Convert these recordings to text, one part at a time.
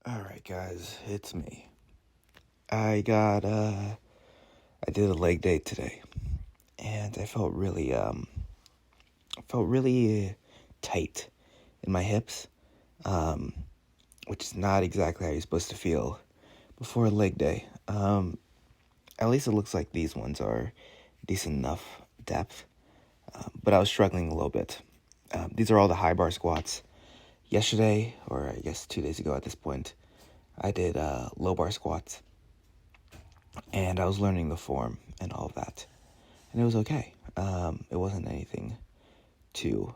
Alright guys, it's me. I did a leg day today and I felt really tight in my hips, um, which is not exactly how you're supposed to feel before a leg day. At least it looks like these ones are decent enough depth, but I was struggling a little bit. These are all the high bar squats. Yesterday, or I guess 2 days ago at this point, I did low bar squats. And I was learning the form and all of that, and it was okay. It wasn't anything too.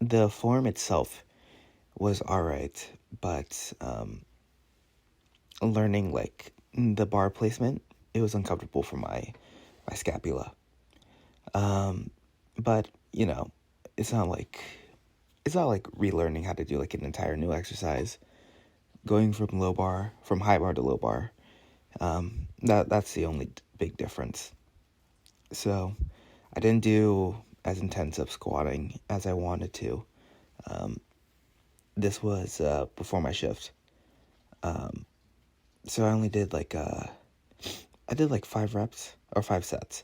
The form itself was all right, but learning like the bar placement, it was uncomfortable for my scapula. But it's not like relearning how to do like an entire new exercise. Going from high bar to low bar, that's the only big difference. So I didn't do as intensive squatting as I wanted to. This was before my shift. So I only did I did like 5 reps or 5 sets.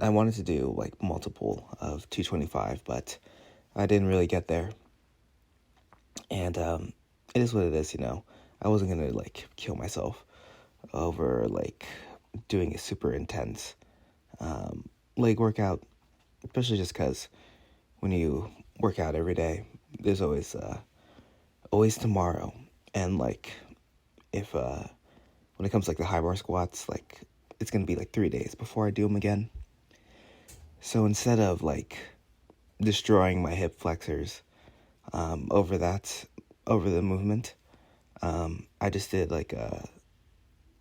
I wanted to do like multiple of 225, but I didn't really get there. And it is what it is, I wasn't gonna like kill myself over like doing a super intense leg workout, especially just because when you work out every day, there's always tomorrow. And like if when it comes to like the high bar squats, like it's gonna be like 3 days before I do them again. So instead of like destroying my hip flexors over the movement, I just did like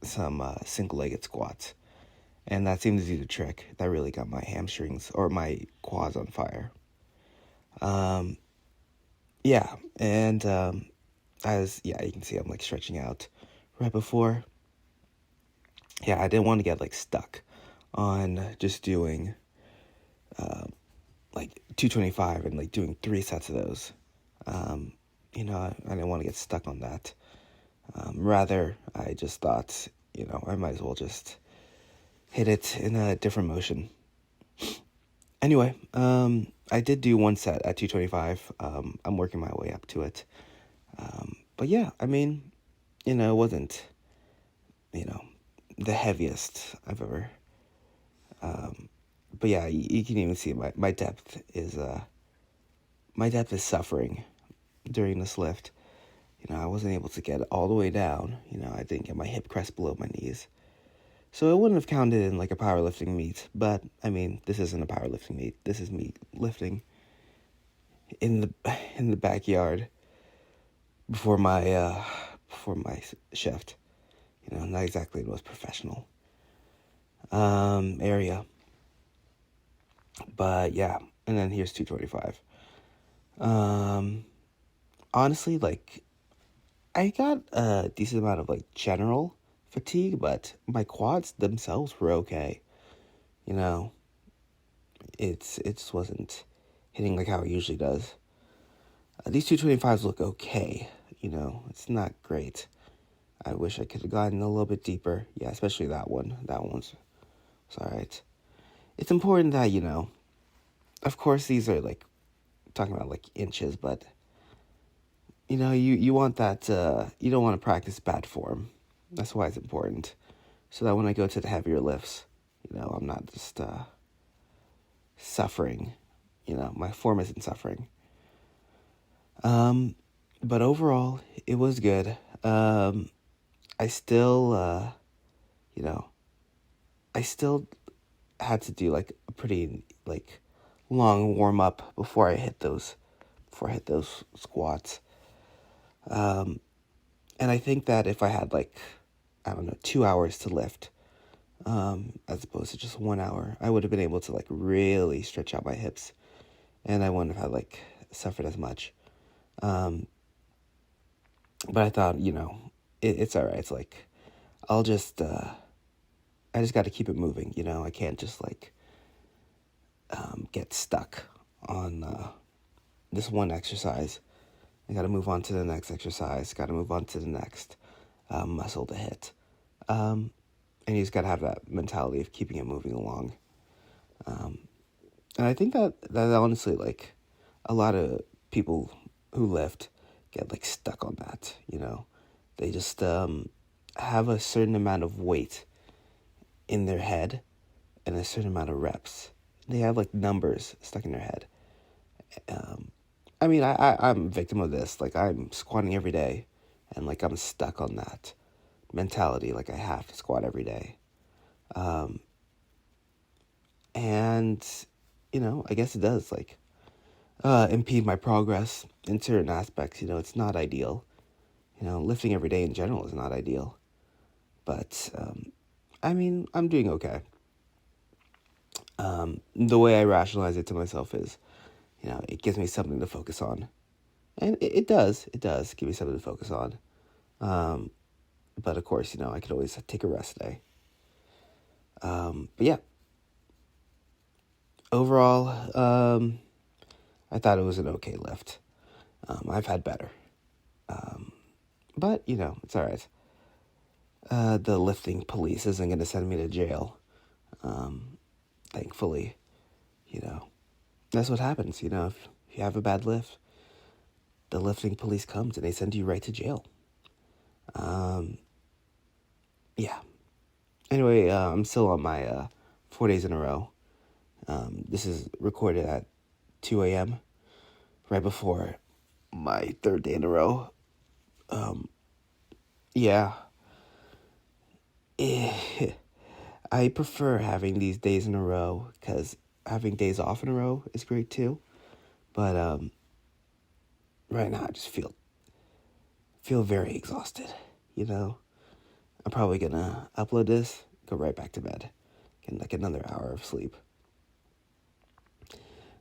some single-legged squats, and that seemed to do the trick. That really got my hamstrings or my quads on fire. Yeah, and you can see I'm like stretching out right before. Yeah, I didn't want to get like stuck on just doing like 225 and like doing 3 sets of those. I didn't want to get stuck on that. Rather, I just thought, I might as well just hit it in a different motion. Anyway, I did do 1 set at 225. I'm working my way up to it. But yeah, I mean, it wasn't, the heaviest I've ever. But yeah, you can even see my depth is suffering during this lift. I wasn't able to get it all the way down. I didn't get my hip crest below my knees. So it wouldn't have counted in like a powerlifting meet, but I mean, this isn't a powerlifting meet. This is me lifting in the backyard before my shift. Not exactly the most professional area. But yeah, and then here's 225. Honestly, like I got a decent amount of like general fatigue, but my quads themselves were okay. It just wasn't hitting like how it usually does. These 225s look okay. It's not great. I wish I could have gotten a little bit deeper. Yeah, especially that one. That one's alright. It's important that, of course these are like talking about like inches, but you want that you don't want to practice bad form. That's why it's important. So that when I go to the heavier lifts, I'm not just suffering. My form isn't suffering. But overall, it was good. I still, I still had to do like a pretty like long warm up before I hit those squats. And I think that if I had like, I don't know, 2 hours to lift, as opposed to just 1 hour, I would have been able to like really stretch out my hips, and I wouldn't have had like suffered as much. But I thought, it's all right. It's like, I just got to keep it moving. I can't just like get stuck on this one exercise I got to move on to the next exercise. Got to move on to the next muscle to hit. And you just got to have that mentality of keeping it moving along. And I think that honestly, like, a lot of people who lift get, like, stuck on that, you know. They just have a certain amount of weight in their head and a certain amount of reps. They have, like, numbers stuck in their head. I mean, I'm a victim of this. Like, I'm squatting every day, and, like, I'm stuck on that mentality. Like, I have to squat every day. And, you know, I guess it does, like, impede my progress in certain aspects. You know, it's not ideal. You know, lifting every day in general is not ideal. But, I mean, I'm doing okay. The way I rationalize it to myself is, you know, it gives me something to focus on. And it does give me something to focus on. But of course, you know, I could always take a rest day. But yeah, overall, I thought it was an okay lift. I've had better. But, you know, it's all right. The lifting police isn't going to send me to jail. Thankfully, you know, that's what happens. You know, if you have a bad lift, the lifting police comes and they send you right to jail. Yeah. Anyway, I'm still on my 4 days in a row. This is recorded at 2 a.m., right before my third day in a row. Yeah. I prefer having these days in a row because having days off in a row is great too. But right now I just feel very exhausted, you know. I'm probably gonna upload this, go right back to bed, get like another hour of sleep.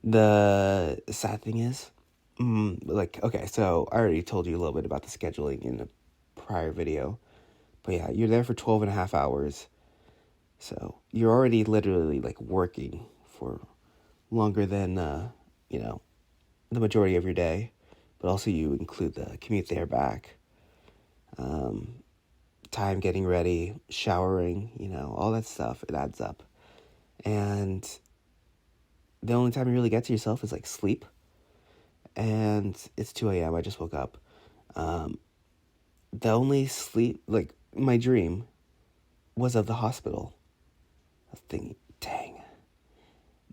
The sad thing is, okay, so I already told you a little bit about the scheduling in a prior video. But yeah, you're there for 12 and a half hours. So you're already literally like working for longer than, you know, the majority of your day. But also you include the commute there back, time getting ready, showering, you know, all that stuff. It adds up. And the only time you really get to yourself is like sleep. And it's 2 a.m. I just woke up. The only sleep, like my dream was of the hospital. I was thinking, dang.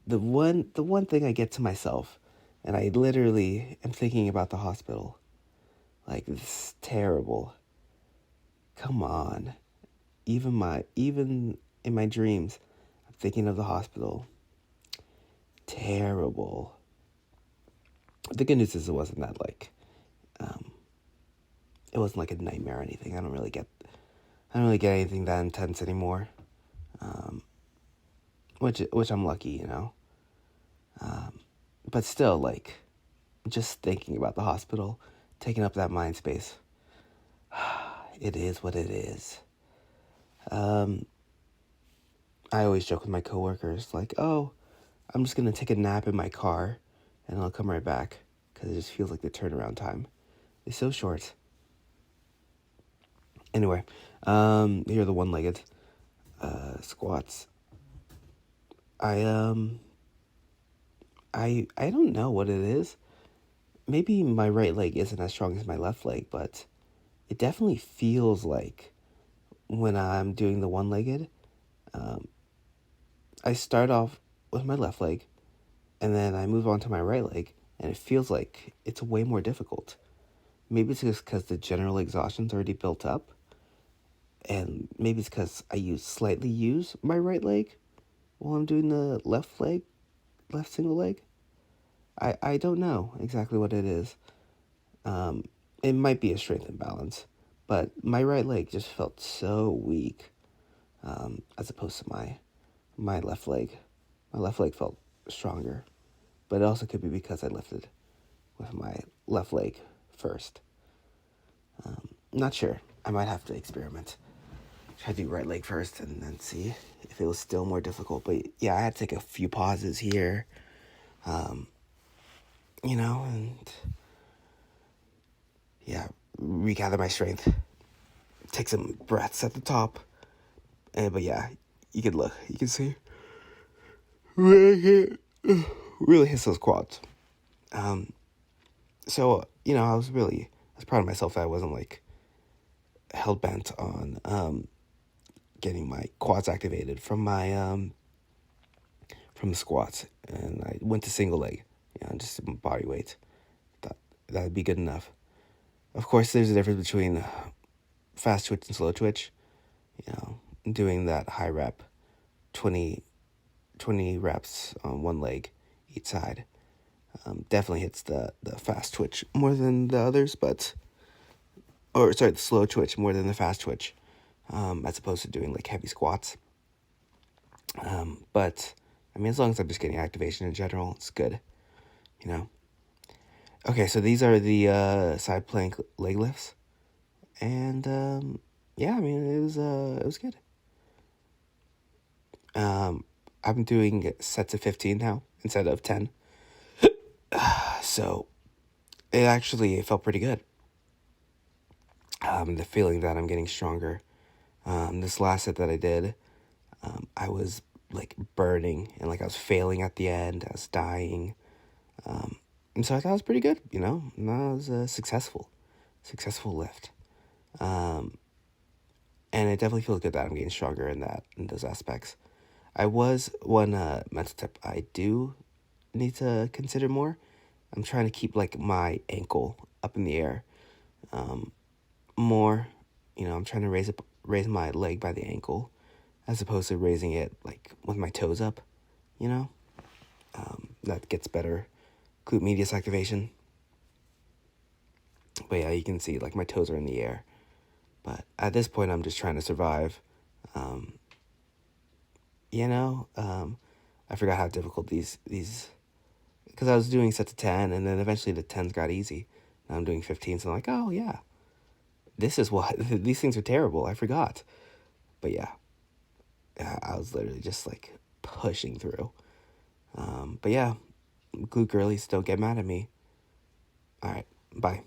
The one thing I get to myself, and I literally am thinking about the hospital. Like, this is terrible. Come on. Even in my dreams, I'm thinking of the hospital. Terrible. The good news is it wasn't that, like, it wasn't like a nightmare or anything. I don't really get anything that intense anymore. Which I'm lucky, you know. But still, like, just thinking about the hospital, taking up that mind space. It is what it is. I always joke with my coworkers, like, oh, I'm just going to take a nap in my car, and I'll come right back, because it just feels like the turnaround time is so short. Anyway, here are the one-legged squats. I don't know what it is. Maybe my right leg isn't as strong as my left leg, but it definitely feels like when I'm doing the one-legged, I start off with my left leg, and then I move on to my right leg, and it feels like it's way more difficult. Maybe it's just because the general exhaustion's already built up, and maybe it's because I slightly use my right leg while I'm doing the left single leg. I don't know exactly what it is. It might be a strength imbalance, but my right leg just felt so weak, as opposed to my left leg. My left leg felt stronger, but it also could be because I lifted with my left leg first. Not sure. I might have to experiment. Try to do right leg first and then see if it was still more difficult. But yeah, I had to take a few pauses here, you know, and regather my strength. Take some breaths at the top. But yeah, you can see. Really hits those quads. So, I was proud of myself that I wasn't like hell bent on getting my quads activated from the squats, and I went to single leg, just body weight. Thought that'd be good enough. Of course, there's a difference between fast twitch and slow twitch. Doing that high rep, 20 reps on one leg each side, definitely hits the fast twitch more than the others, the slow twitch more than the fast twitch, as opposed to doing like heavy squats. But I mean, as long as I'm just getting activation in general, it's good, Okay, so these are the side plank leg lifts, and yeah, I mean it was good. I'm doing sets of 15 now instead of 10, so it felt pretty good. The feeling that I'm getting stronger. This last set that I did, I was like burning and like I was failing at the end. I was dying. And so I thought it was pretty good, That was a successful lift. And it definitely feels good that I'm getting stronger in those aspects. One mental tip I do need to consider more. I'm trying to keep like my ankle up in the air, more. I'm trying to raise my leg by the ankle, as opposed to raising it like with my toes up. That gets better glute medius activation. But yeah, you can see like my toes are in the air. But at this point, I'm just trying to survive. I forgot how difficult these, because I was doing sets of 10, and then eventually the 10s got easy. Now I'm doing 15, so I'm like, oh yeah, this is what, these things are terrible, I forgot. But yeah, I was literally just like pushing through. But yeah, glute girlies, don't get mad at me. All right, bye.